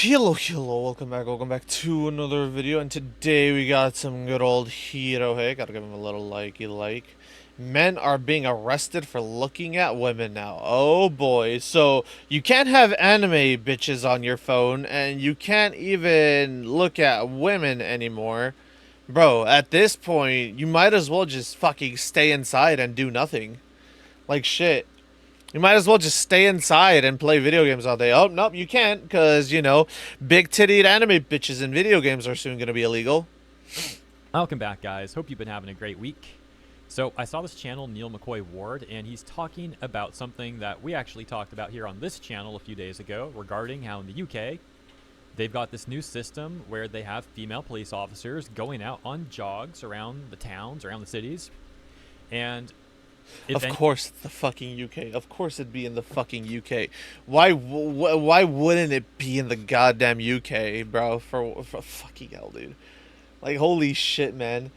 Hello, welcome back to another video, and today we got some good old hero. Hey, gotta give him a little likey like. Men are being arrested for looking at women now. Oh boy, so you can't have anime bitches on your phone, and you can't even look at women anymore. Bro, at this point, you might as well just fucking stay inside and do nothing. Like shit. You might as well just stay inside and play video games all day. Oh, nope, you can't, because, you know, big-tittied anime bitches in video games are soon going to be illegal. Welcome back, guys. Hope you've been having a great week. So I saw this channel, Neil McCoy Ward, and he's talking about something that we actually talked about here on this channel a few days ago regarding how in the UK, they've got this new system where they have female police officers going out on jogs around the towns, around the cities, and of course, the fucking UK. Of course, it'd be in the fucking UK. Why wouldn't it be in the goddamn UK, bro? For fucking hell, dude. Like, holy shit, man.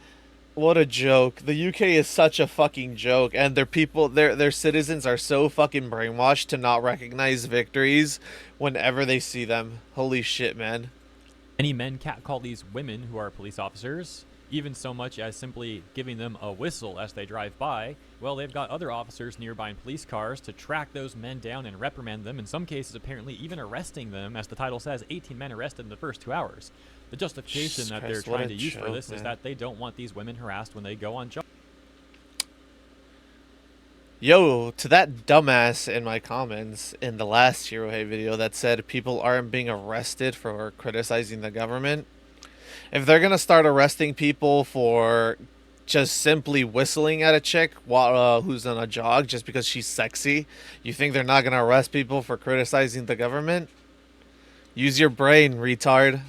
What a joke. The UK is such a fucking joke, and their citizens are so fucking brainwashed to not recognize victories whenever they see them. Holy shit, man. Many men catcall these women who are police officers, even so much as simply giving them a whistle as they drive by. Well, they've got other officers nearby in police cars to track those men down and reprimand them, in some cases apparently even arresting them. As the title says, 18 men arrested in the first 2 hours. The justification that they're trying to use for this is that they don't want these women harassed when they go on job. Yo, to that dumbass in my comments in the last Hirohei video that said people aren't being arrested for criticizing the government, if they're gonna start arresting people for just simply whistling at a chick while who's on a jog just because she's sexy, you think they're not gonna arrest people for criticizing the government? Use your brain, retard.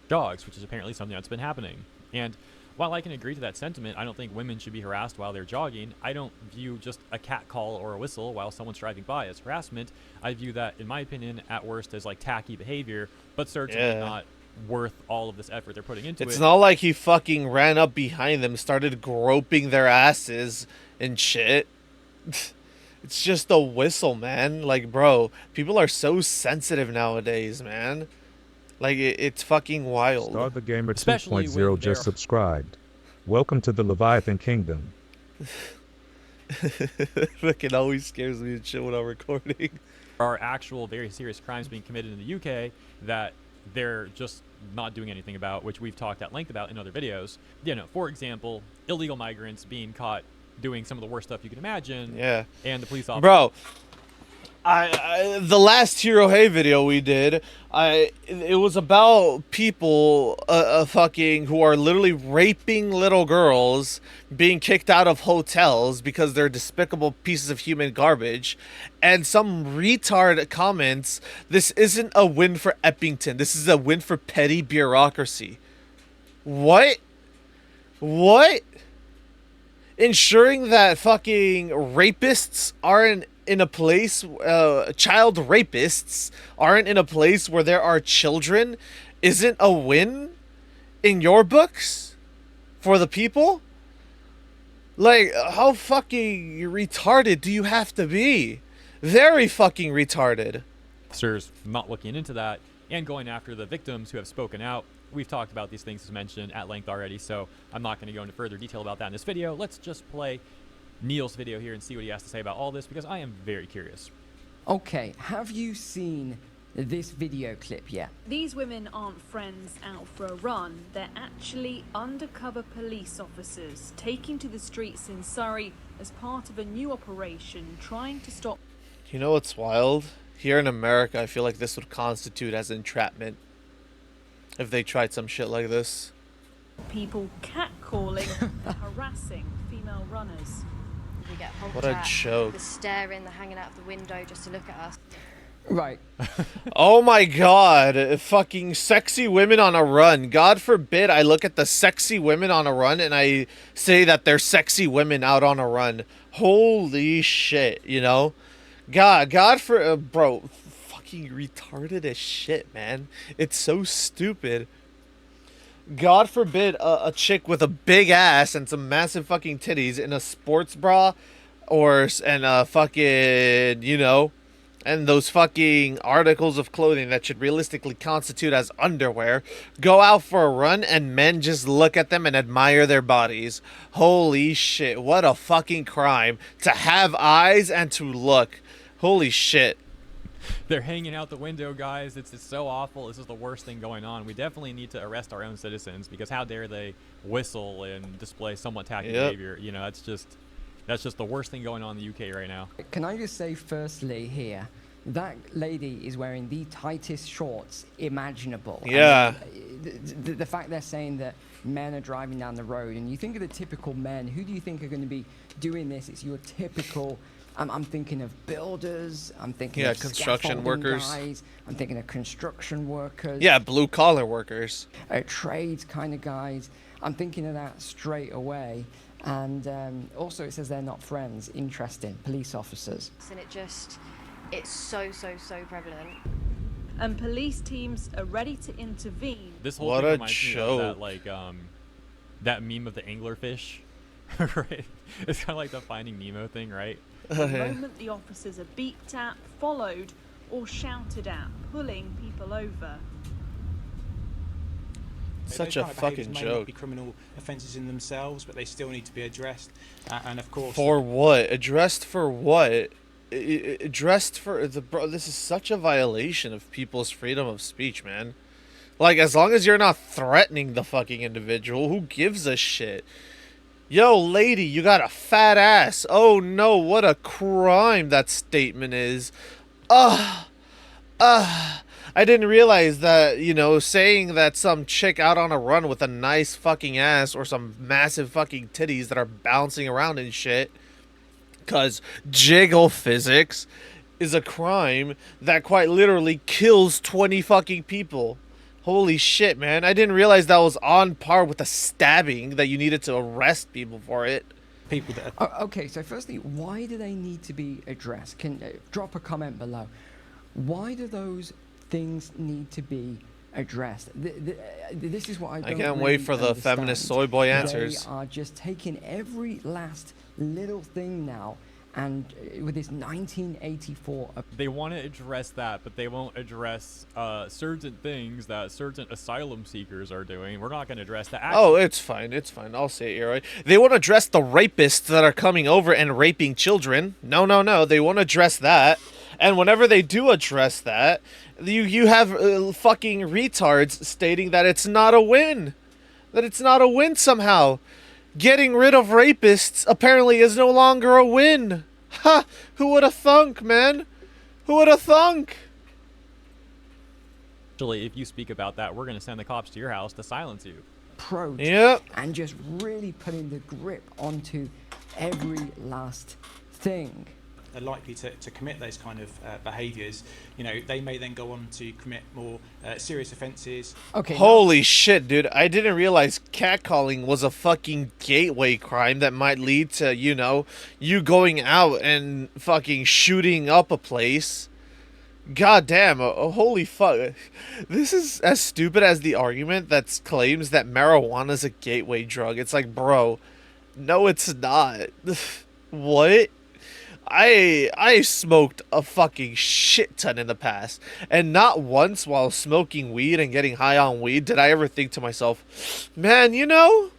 Jogs, which is apparently something that's been happening. And while I can agree to that sentiment, I don't think women should be harassed while they're jogging. I don't view just a cat call or a whistle while someone's driving by as harassment. I view that, in my opinion, at worst as like tacky behavior, but certainly not worth all of this effort they're putting into it. It's not like he fucking ran up behind them, started groping their asses and shit. It's just a whistle, man. Like, bro, people are so sensitive nowadays, man. Like, it's fucking wild. Star the Gamer 2.0 just subscribed. Welcome to the Leviathan Kingdom. Fucking always scares me and shit when I'm recording. There are actual very serious crimes being committed in the UK that they're just not doing anything about, which we've talked at length about in other videos. You know, for example, illegal migrants being caught doing some of the worst stuff you can imagine. Yeah. And the police officer. Bro, the last Hirohei video we did, it was about people fucking who are literally raping little girls, being kicked out of hotels because they're despicable pieces of human garbage, and some retard comments, this isn't a win for Eppington, this is a win for petty bureaucracy. What? What? Ensuring that fucking rapists aren't in a place, child rapists aren't in a place where there are children isn't a win in your books for the people? Like, how fucking retarded do you have to be? Very fucking retarded. Officers not looking into that and going after the victims who have spoken out. We've talked about these things as mentioned at length already, so I'm not going to go into further detail about that in this video. Let's just play Neil's video here and see what he has to say about all this, because I am very curious. Okay, have you seen this video clip yet? These women aren't friends out for a run. They're actually undercover police officers taking to the streets in Surrey as part of a new operation trying to stop... You know what's wild? Here in America, I feel like this would constitute as entrapment if they tried some shit like this. People catcalling and harassing female runners. We get whole what a joke. The staring, the hanging out of the window just to look at us. Right. Oh my god, fucking sexy women on a run. God forbid I look at the sexy women on a run and I say that they're sexy women out on a run. Holy shit, you know? God for, bro, fucking retarded as shit, man. It's so stupid. God forbid a chick with a big ass and some massive fucking titties in a sports bra and a fucking, you know, and those fucking articles of clothing that should realistically constitute as underwear go out for a run and men just look at them and admire their bodies. Holy shit, what a fucking crime to have eyes and to look. Holy shit. They're hanging out the window, guys. It's so awful. This is the worst thing going on. We definitely need to arrest our own citizens, because how dare they whistle and display somewhat tacky behavior? You know, that's just the worst thing going on in the UK right now. Can I just say firstly here, that lady is wearing the tightest shorts imaginable. Yeah. The fact they're saying that men are driving down the road, and you think of the typical men, who do you think are going to be doing this? It's your typical... I'm thinking of builders. I'm thinking of construction workers. Guys. I'm thinking of construction workers. Yeah, blue collar workers. Trades kind of guys. I'm thinking of that straight away. And also it says they're not friends. Interesting. Police officers. And it's so prevalent. And police teams are ready to intervene. This whole What thing a reminds me of that, joke. like, that meme of the anglerfish, right? It's kind of like the Finding Nemo thing, right? The moment the officers are beeped at, followed, or shouted at, pulling people over. Such Those a kind of fucking behaviours may joke. not be criminal offences in themselves, but they still need to be addressed. And of course, For what? Addressed for what? Addressed for the bro. This is such a violation of people's freedom of speech, man. Like, as long as you're not threatening the fucking individual, who gives a shit? Yo, lady, you got a fat ass. Oh no, what a crime that statement is. I didn't realize that, you know, saying that some chick out on a run with a nice fucking ass or some massive fucking titties that are bouncing around and shit, cause jiggle physics, is a crime that quite literally kills 20 fucking people. Holy shit, man. I didn't realize that was on par with a stabbing, that you needed to arrest people for it. people that are Okay, so firstly, why do they need to be addressed? Can drop a comment below. Why do those things need to be addressed? This is what I don't can't really wait for the understand. feminist soy boy answers. They are just taking every last little thing now, and with this 1984 They want to address that, but they won't address certain things that certain asylum seekers are doing. We're not going to address that. Oh, it's fine. It's fine. I'll say it, right? They won't address the rapists that are coming over and raping children. No, no, no. They won't address that. And whenever they do address that, you have fucking retards stating that it's not a win. That it's not a win somehow. Getting rid of rapists apparently is no longer a win. Ha! Who would have thunk, man? Who would have thunk? Actually, if you speak about that, we're going to send the cops to your house to silence you. approach Yep. and just really putting the grip onto every last thing. are likely to commit those kind of behaviours, you know, they may then go on to commit more serious offences. Okay. Holy shit, dude. I didn't realize catcalling was a fucking gateway crime that might lead to, you know, you going out and fucking shooting up a place. God damn, holy fuck. This is as stupid as the argument that claims that marijuana is a gateway drug. It's like, bro, no, it's not. What? I smoked a fucking shit ton in the past, and not once while smoking weed and getting high on weed did I ever think to myself, man, you know,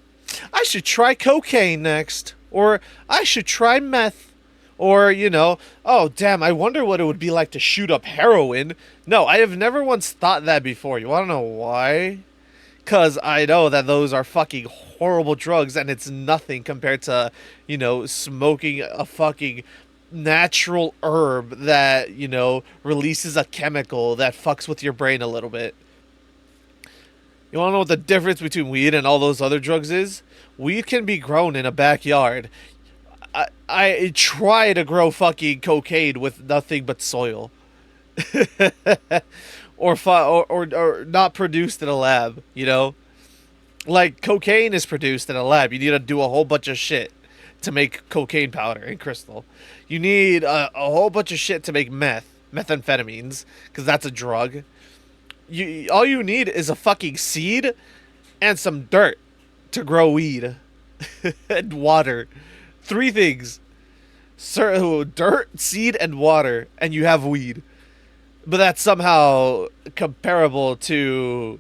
I should try cocaine next, or I should try meth, or, you know, oh damn, I wonder what it would be like to shoot up heroin. No, I have never once thought that before. You want to know why? Because I know that those are fucking horrible drugs, and it's nothing compared to, you know, smoking a fucking natural herb that, you know, releases a chemical that fucks with your brain a little bit. You want to know what the difference between weed and all those other drugs is? Weed can be grown in a backyard. I try to grow fucking cocaine with nothing but soil. or not produced in a lab, you know? Like, cocaine is produced in a lab. You need to do a whole bunch of shit to make cocaine powder and crystal. You need a whole bunch of shit to make methamphetamines, because that's a drug. All you need is a fucking seed and some dirt to grow weed and water. 3 things. dirt, seed, and water, and you have weed. But that's somehow comparable to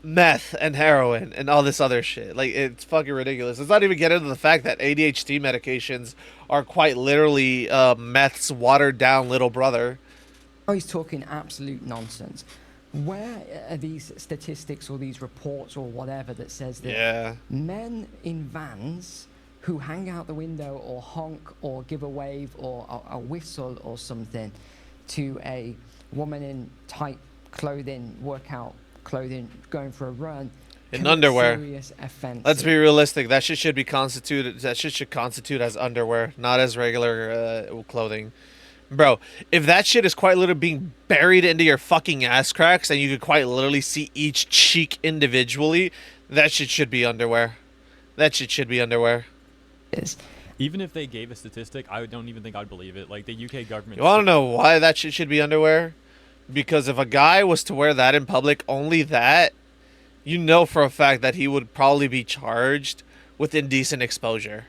meth and heroin and all this other shit. Like, it's fucking ridiculous. Let's not even get into the fact that ADHD medications are quite literally meth's watered down little brother. Oh, he's talking absolute nonsense. Where are these statistics or these reports or whatever that says that men in vans who hang out the window or honk or give a wave or a whistle or something to a woman in tight clothing, workout clothing, going for a run, in underwear. Serious offense. Let's be realistic. That shit should be constituted. That shit should constitute as underwear, not as regular clothing. Bro, if that shit is quite literally being buried into your fucking ass cracks and you could quite literally see each cheek individually, that shit should be underwear. That shit should be underwear. Even if they gave a statistic, I don't even think I'd believe it. Like, the UK government... You want to know why that shit should be underwear? Because if a guy was to wear that in public, only that, you know for a fact that he would probably be charged with indecent exposure.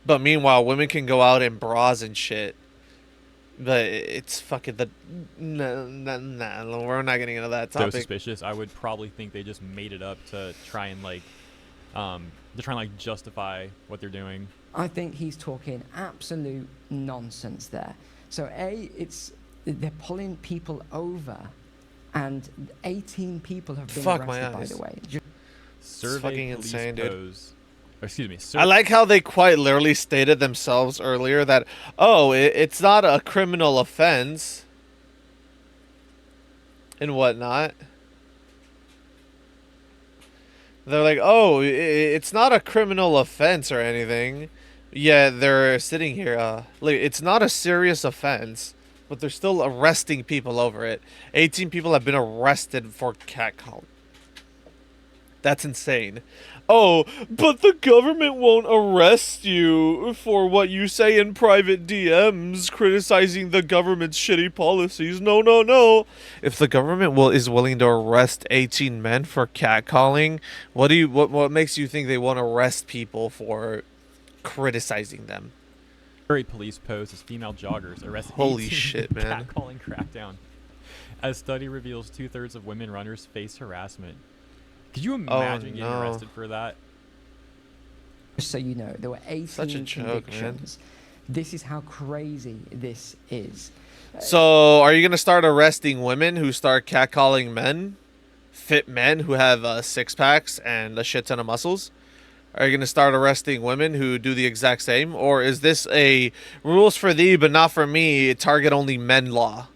But meanwhile, women can go out in bras and shit. But it's fucking the... Nah, we're not getting into that topic. So suspicious. I would probably think they just made it up to try and, like... to try and, like, justify what they're doing. I think he's talking absolute nonsense there. So, they're pulling people over, and 18 people have been arrested, by the way. Survey fucking insane, dude. Excuse me. I like how they quite literally stated themselves earlier that, oh, it's not a criminal offense and whatnot. They're like, oh, it's not a criminal offense or anything. Yeah, they're sitting here. Like, it's not a serious offense, but they're still arresting people over it. 18 people have been arrested for catcalling. That's insane. Oh, but the government won't arrest you for what you say in private DMs, criticizing the government's shitty policies. No, no, no. If the government is willing to arrest 18 men for catcalling, what makes you think they won't arrest people for criticizing them? Surrey police post as female joggers arrested. Holy shit, man. Catcalling crackdown. As study reveals, 2/3 of women runners face harassment. Could you imagine getting arrested for that? Just so you know, there were 18 Such a joke, convictions. Man. This is how crazy this is. So, are you going to start arresting women who start catcalling men? Fit men who have six-packs and a shit ton of muscles? Are you going to start arresting women who do the exact same? Or is this a rules for thee but not for me, target-only men law?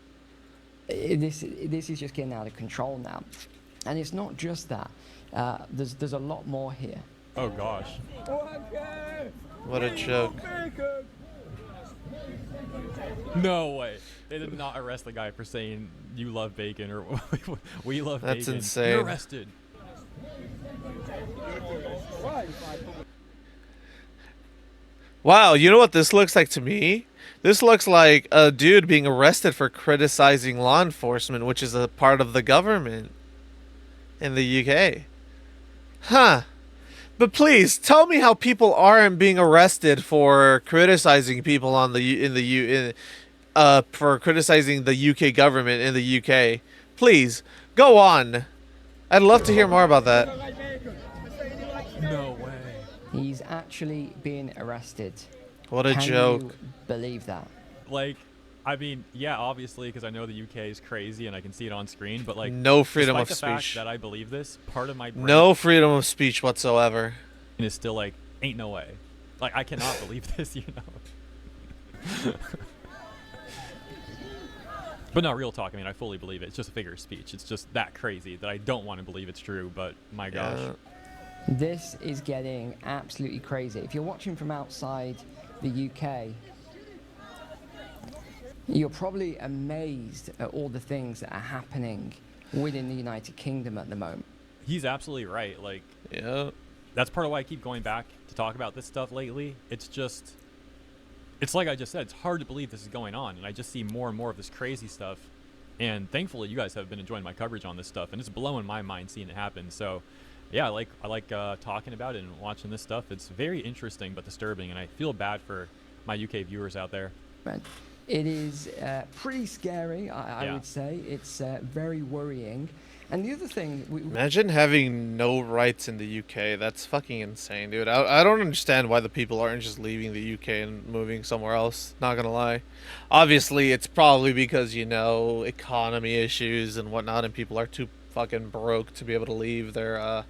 This is just getting out of control now. And it's not just that. There's a lot more here. Oh, gosh. What a joke. No way. They did not arrest the guy for saying you love bacon or we love bacon. That's insane. You're arrested. Wow, you know what this looks like to me? This looks like a dude being arrested for criticizing law enforcement, which is a part of the government in the UK. Huh. But please tell me how people aren't being arrested for criticizing people on for criticizing the UK government in the UK. Please go on. I'd love to hear more about that. No way. He's actually being arrested. What a joke. Can you believe that? Like, I mean, yeah, obviously, because I know the UK is crazy and I can see it on screen, but like, no freedom of the speech. Fact that I believe this, part of my brain no freedom of speech whatsoever. is still like, ain't no way. Like, I cannot believe this, you know. But no, real talk. I mean, I fully believe it. It's just a figure of speech. It's just that crazy that I don't want to believe it's true. But my gosh, this is getting absolutely crazy. If you're watching from outside the UK, you're probably amazed at all the things that are happening within the United Kingdom at the moment. He's absolutely right. Like, yeah, that's part of why I keep going back to talk about this stuff lately. It's just, it's like I just said, it's hard to believe this is going on, and I just see more and more of this crazy stuff. And thankfully, you guys have been enjoying my coverage on this stuff, and it's blowing my mind seeing it happen. So, yeah, I like talking about it and watching this stuff. It's very interesting but disturbing, and I feel bad for my UK viewers out there. It is pretty scary, I would say. It's very worrying. And the other thing... Imagine having no rights in the UK. That's fucking insane, dude. I don't understand why the people aren't just leaving the UK and moving somewhere else. Not gonna lie. Obviously, it's probably because, you know, economy issues and whatnot, and people are too fucking broke to be able to leave their,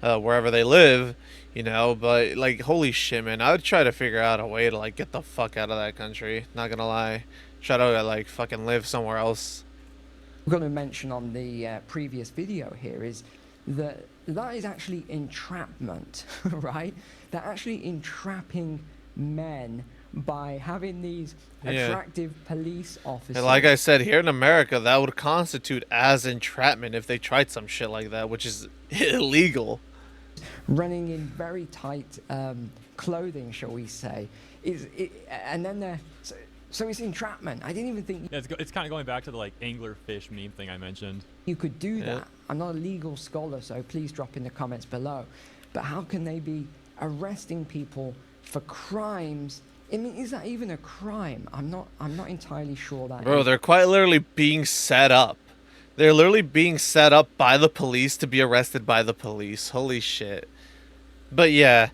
wherever they live, you know. But, like, holy shit, man. I would try to figure out a way to, like, get the fuck out of that country. Not gonna lie. Try to, like, fucking live somewhere else. I'm going to mention on the previous video here is that is actually entrapment, right? They're actually entrapping men by having these attractive police officers. And like I said, here in America, that would constitute as entrapment if they tried some shit like that, which is illegal. Running in very tight clothing, shall we say. And then they're... So it's entrapment. I didn't even think... Yeah, it's kind of going back to the, like, anglerfish meme thing I mentioned. You could do that. I'm not a legal scholar, so please drop in the comments below. But how can they be arresting people for crimes? I mean, is that even a crime? I'm not entirely sure that... Bro, they're quite literally being set up. They're literally being set up by the police to be arrested by the police. Holy shit. But yeah,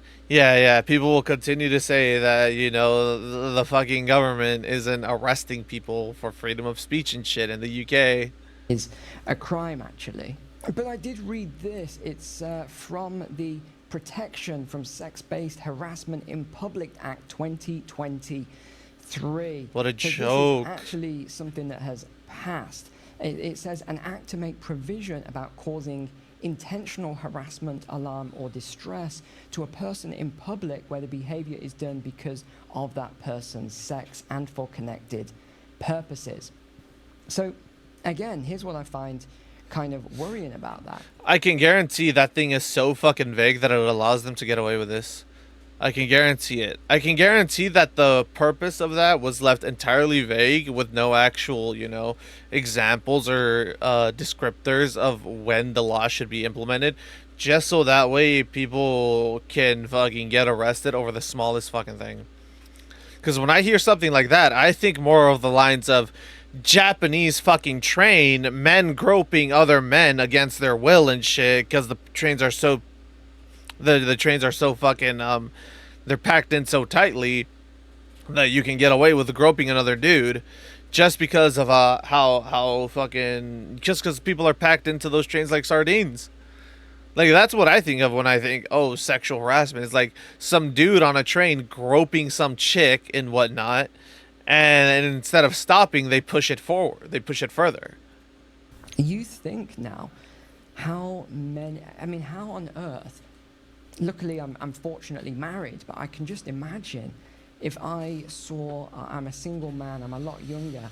people will continue to say that, you know, the fucking government isn't arresting people for freedom of speech and shit in the UK. Is a crime, actually. But I did read this. It's from the Protection from Sex-Based Harassment in Public Act 2023. What a so joke. This is actually something that has passed. It says an act to make provision about causing intentional harassment, alarm, or distress to a person in public where the behavior is done because of that person's sex and for connected purposes. So, again, here's what I find kind of worrying about that. I can guarantee that thing is so fucking vague that it allows them to get away with this. I can guarantee it. I can guarantee that the purpose of that was left entirely vague with no actual, you know, examples or descriptors of when the law should be implemented, just so that way people can fucking get arrested over the smallest fucking thing. Because when I hear something like that, I think more of the lines of Japanese fucking train, men groping other men against their will and shit, because the trains are so... The trains are so fucking, they're packed in so tightly that you can get away with groping another dude just because of how fucking... Just because people are packed into those trains like sardines. Like, that's what I think of when I think, oh, sexual harassment. It's like some dude on a train groping some chick and whatnot, and instead of stopping, they push it forward. They push it further. You think now, how on earth... Luckily, I'm fortunately married, but I can just imagine if I saw, I'm a single man, I'm a lot younger,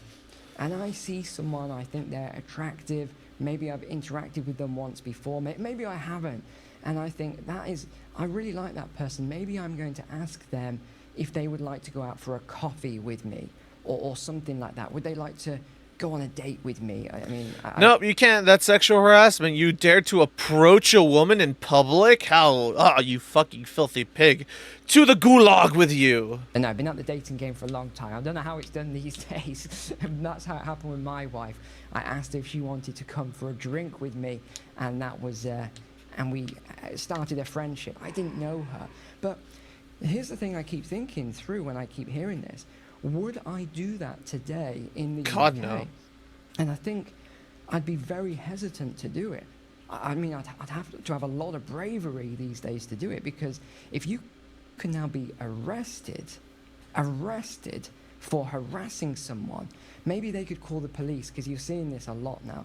and I see someone, I think they're attractive, maybe I've interacted with them once before, maybe I haven't, and I think I really like that person, maybe I'm going to ask them if they would like to go out for a coffee with me, or something like that. Would they like to go on a date with me? I mean... Nope, you can't. That's sexual harassment. You dare to approach a woman in public? How? Oh, you fucking filthy pig. To the gulag with you. And I've been at the dating game for a long time. I don't know how it's done these days. That's how it happened with my wife. I asked if she wanted to come for a drink with me, and that was... and we started a friendship. I didn't know her. But here's the thing I keep thinking through when I keep hearing this. Would I do that today in the God, UK? no. And I think I'd be very hesitant to do it. I mean, I'd have to have a lot of bravery these days to do it, because if you can now be arrested for harassing someone, maybe they could call the police, because you're seeing this a lot now.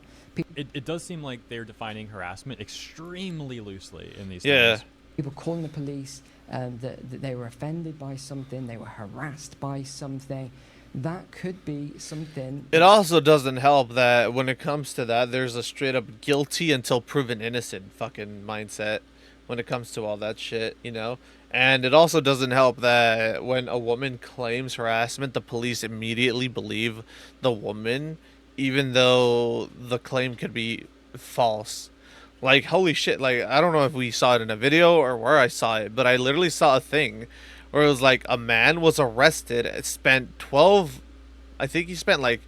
It does seem like they're defining harassment extremely loosely in these things. People calling the police, that they were offended by something, they were harassed by something. That could be something. It also doesn't help that when it comes to that, there's a straight up guilty until proven innocent fucking mindset when it comes to all that shit, you know? And it also doesn't help that when a woman claims harassment, the police immediately believe the woman, even though the claim could be false. Like, holy shit, like, I don't know if we saw it in a video or where I saw it, but I literally saw a thing where it was like a man was arrested, spent 12, I think he spent like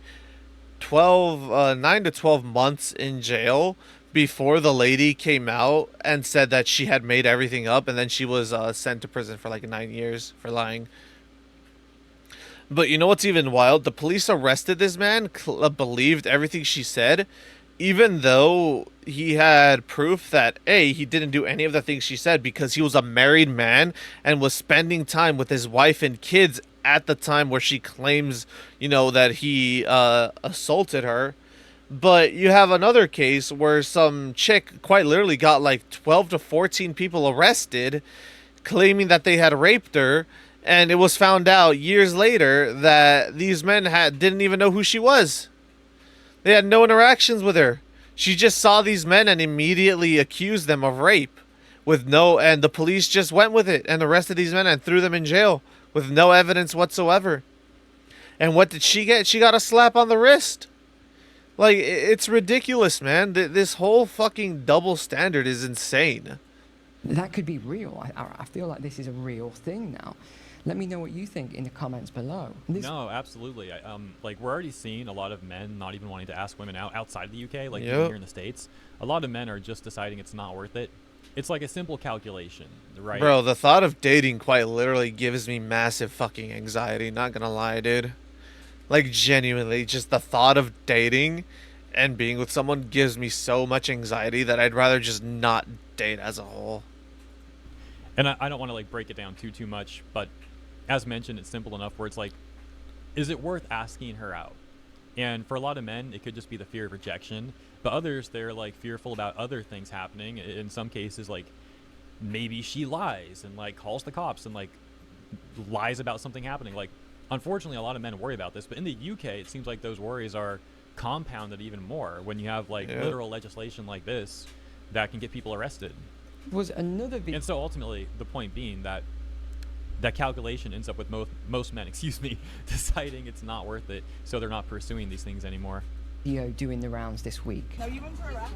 9 to 12 months in jail before the lady came out and said that she had made everything up, and then she was sent to prison for like 9 years for lying. But you know what's even wild? The police arrested this man, believed everything she said, even though he had proof that A, he didn't do any of the things she said, because he was a married man and was spending time with his wife and kids at the time where she claims, that he assaulted her. But you have another case where some chick quite literally got like 12 to 14 people arrested, claiming that they had raped her, and it was found out years later that these men didn't even know who she was. They had no interactions with her. She just saw these men and immediately accused them of rape and the police just went with it and arrested these men and threw them in jail with no evidence whatsoever. And what did she get? She got a slap on the wrist. Like, it's ridiculous, man. This whole fucking double standard is insane. That could be real. I feel like this is a real thing now. Let me know what you think in the comments below. No, absolutely. Like, we're already seeing a lot of men not even wanting to ask women out outside the UK, like even here in the States. A lot of men are just deciding it's not worth it. It's like a simple calculation, right? Bro, the thought of dating quite literally gives me massive fucking anxiety. Not gonna lie, dude. Like, genuinely, just the thought of dating and being with someone gives me so much anxiety that I'd rather just not date as a whole. And I don't want to, like, break it down too much, but as mentioned, it's simple enough where it's like, is it worth asking her out? And for a lot of men, it could just be the fear of rejection. But others, they're, like, fearful about other things happening. In some cases, like, maybe she lies and, like, calls the cops and, like, lies about something happening. Like, unfortunately, a lot of men worry about this. But in the UK, it seems like those worries are compounded even more when you have, like, literal legislation like this that can get people arrested. Was another and so ultimately, the point being that that calculation ends up with most men, deciding it's not worth it, so they're not pursuing these things anymore. Video doing the rounds this week. No, you want to arrest?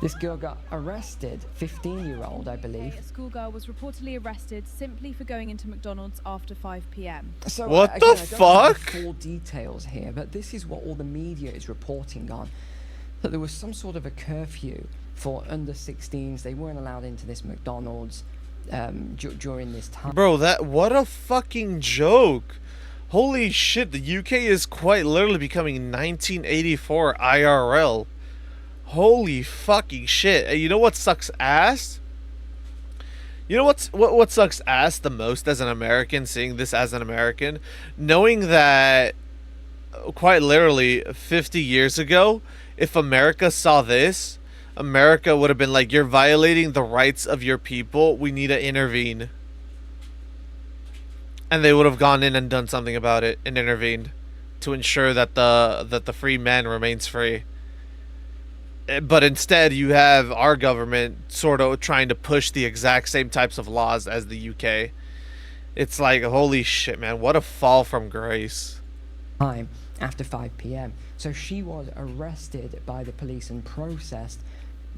This girl got arrested, 15-year-old, I believe. A schoolgirl was reportedly arrested simply for going into McDonald's after 5 p.m. So, what again, the I don't fuck? have full details here, but this is what all the media is reporting on. That there was some sort of a curfew for under 16s. They weren't allowed into this McDonald's during this time. Bro, what a fucking joke. Holy shit, the UK is quite literally becoming 1984 IRL. Holy fucking shit. You know what sucks ass? You know what sucks ass the most as an American, seeing this as an American? Knowing that quite literally 50 years ago, if America saw this, America would have been like, you're violating the rights of your people, we need to intervene. And they would have gone in and done something about it and intervened to ensure that the free man remains free. But instead, you have our government sort of trying to push the exact same types of laws as the UK. It's like, holy shit, man, what a fall from grace. Time after 5 p.m. So she was arrested by the police and processed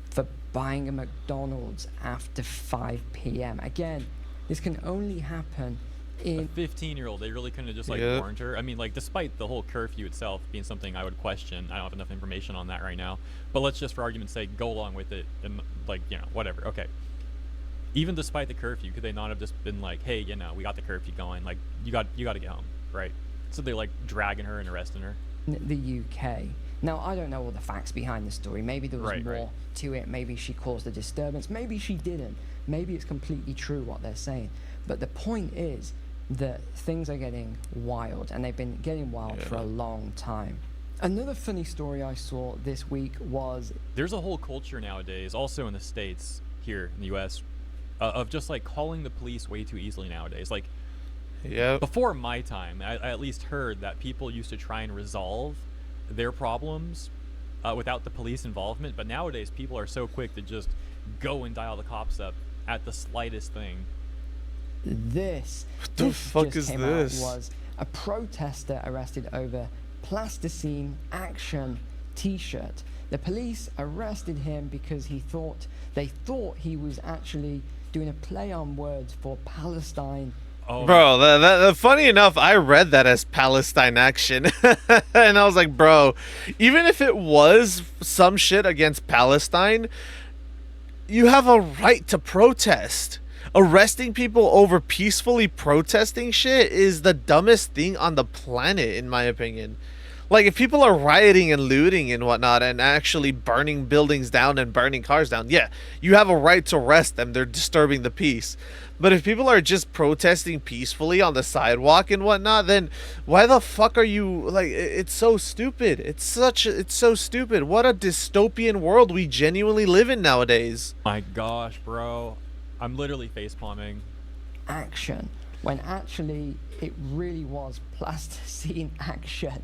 for buying a McDonald's after 5 p.m. Again, this can only happen in... A 15-year-old, they really couldn't have just, like, warned her. I mean, like, despite the whole curfew itself being something I would question, I don't have enough information on that right now, but let's just, for argument's sake, go along with it and, like, whatever. Okay. Even despite the curfew, could they not have just been like, hey, we got the curfew going, like, you got to get home, right? So they're, like, dragging her and arresting her. The UK. Now, I don't know all the facts behind the story. Maybe there was more to it. Maybe she caused a disturbance. Maybe she didn't. Maybe it's completely true what they're saying. But the point is that things are getting wild, and they've been getting wild for a long time. Another funny story I saw this week was... There's a whole culture nowadays, also in the States, here in the US, of just, like, calling the police way too easily nowadays. Like, before my time, I at least heard that people used to try and resolve their problems without the police involvement, but nowadays people are so quick to just go and dial the cops up at the slightest thing. This was a protester arrested over plasticine action t-shirt. The police arrested him because they thought he was actually doing a play on words for Palestine Oh, Bro, funny enough, I read that as Palestine action. And I was like, bro, even if it was some shit against Palestine, you have a right to protest. Arresting people over peacefully protesting shit is the dumbest thing on the planet, in my opinion. Like, if people are rioting and looting and whatnot and actually burning buildings down and burning cars down, yeah, you have a right to arrest them. They're disturbing the peace. But if people are just protesting peacefully on the sidewalk and whatnot, then why the fuck are you, like, it's so stupid. It's so stupid. What a dystopian world we genuinely live in nowadays. My gosh, bro. I'm literally facepalming. Action, when actually it really was plasticine action,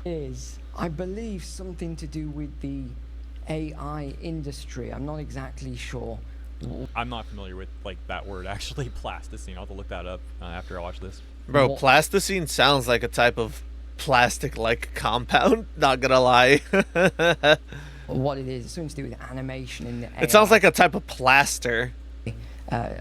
is, I believe, something to do with the AI industry. I'm not exactly sure. I'm not familiar with like that word actually, plasticine. I'll have to look that up after I watch this. Bro, plasticine sounds like a type of plastic-like compound, not gonna lie. What it is, it's something to do with animation in the AI. It sounds like a type of plaster.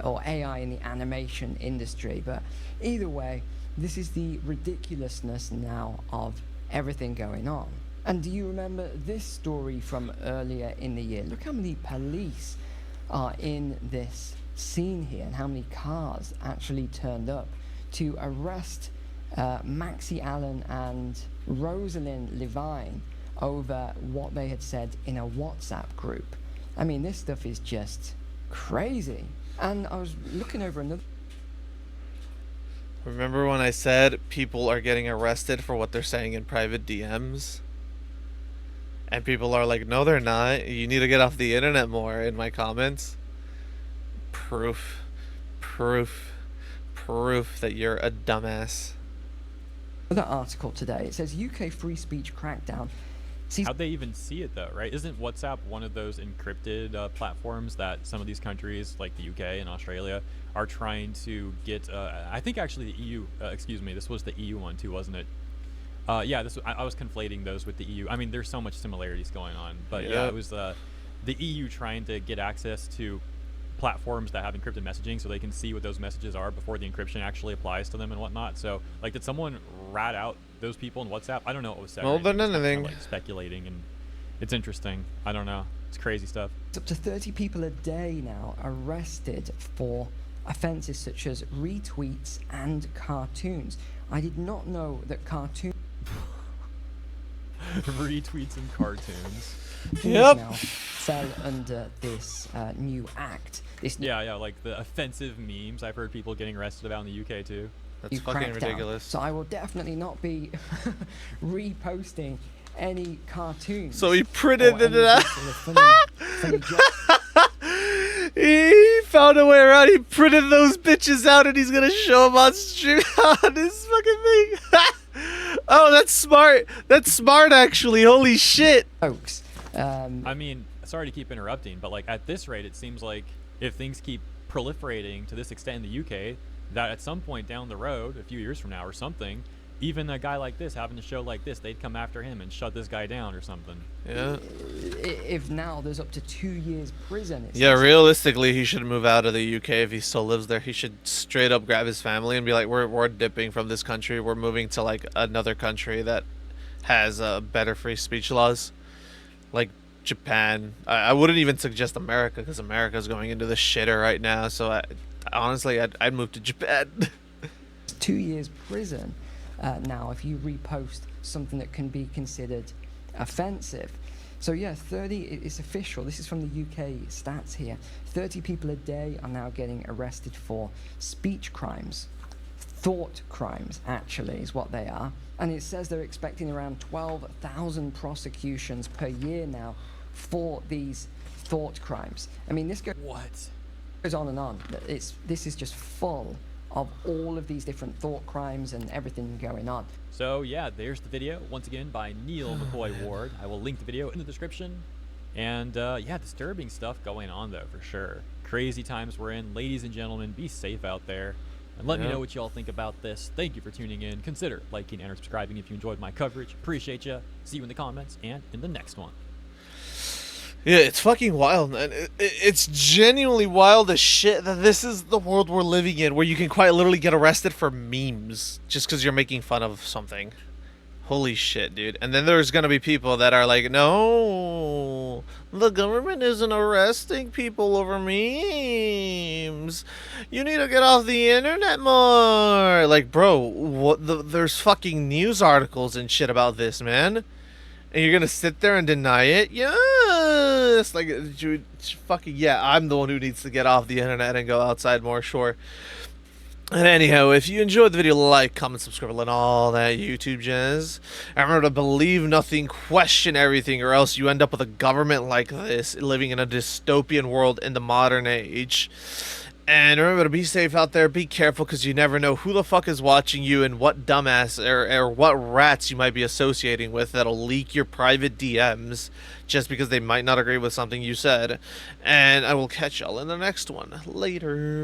Or AI in the animation industry. But either way, this is the ridiculousness now of everything going on. And do you remember this story from earlier in the year? Look how many police are in this scene here and how many cars actually turned up to arrest Maxie Allen and Rosalind Levine over what they had said in a WhatsApp group. I mean, this stuff is just crazy. And I was looking over another... Remember when I said people are getting arrested for what they're saying in private DMs? And people are like, no, they're not. You need to get off the internet more in my comments. Proof that you're a dumbass. Another article today. It says UK free speech crackdown. How'd they even see it though, right? Isn't WhatsApp one of those encrypted platforms that some of these countries, like the UK and Australia, are trying to get? I think actually the EU. Excuse me, this was the EU one too, wasn't it? Yeah, I was conflating those with the EU. I mean, there's so much similarities going on, but yeah, it was the EU trying to get access to platforms that have encrypted messaging so they can see what those messages are before the encryption actually applies to them and whatnot. So, like, did someone rat out those people in WhatsApp? I don't know what was said. Well, then anything. Like speculating, and it's interesting. I don't know. It's crazy stuff. It's up to 30 people a day now arrested for offences such as retweets and cartoons. I did not know that cartoons... retweets and cartoons. Yep. Now fell under this new act. Yeah, like the offensive memes I've heard people getting arrested about in the UK too. That's fucking ridiculous. So I will definitely not be reposting any cartoons. So he printed it out. Funny He found a way around. He printed those bitches out and he's gonna show them on stream on this fucking thing. Oh, that's smart. That's smart, actually. Holy shit. Folks. I mean, sorry to keep interrupting, but like at this rate, it seems like if things keep proliferating to this extent in the UK, that at some point down the road, a few years from now or something, even a guy like this having a show like this, they'd come after him and shut this guy down or something. Yeah. If now there's up to 2 years prison. Yeah, realistically, he should move out of the UK if he still lives there. He should straight up grab his family and be like, we're dipping from this country. We're moving to like another country that has better free speech laws, like Japan. I wouldn't even suggest America because America's going into the shitter right now. So honestly, I'd move to Japan. 2 years prison. Now, if you repost something that can be considered offensive. So yeah, 30, it's official. This is from the UK stats here. 30 people a day are now getting arrested for speech crimes. Thought crimes, actually, is what they are. And it says they're expecting around 12,000 prosecutions per year now for these thought crimes. I mean, this goes on and on. This is just full of all of these different thought crimes and everything going on. So yeah, there's the video, once again by Neil McCoy Ward. I will link the video in the description. And yeah, disturbing stuff going on though, for sure. Crazy times we're in. Ladies and gentlemen, be safe out there. And let me know what y'all think about this. Thank you for tuning in. Consider liking and subscribing if you enjoyed my coverage. Appreciate you. See you in the comments and in the next one. Yeah, it's fucking wild, man. It's genuinely wild as shit that this is the world we're living in, where you can quite literally get arrested for memes just because you're making fun of something. Holy shit, dude. And then there's gonna be people that are like, no, the government isn't arresting people over memes. You need to get off the internet more. Like, bro, there's fucking news articles and shit about this, man. And you're gonna sit there and deny it? Yes! Like, dude, fucking, yeah, I'm the one who needs to get off the internet and go outside more, sure. And anyhow, if you enjoyed the video, like, comment, subscribe, and all that YouTube jazz. And remember to believe nothing, question everything, or else you end up with a government like this, living in a dystopian world in the modern age. And remember to be safe out there, be careful, because you never know who the fuck is watching you and what dumbass or what rats you might be associating with that'll leak your private DMs just because they might not agree with something you said. And I will catch y'all in the next one. Later.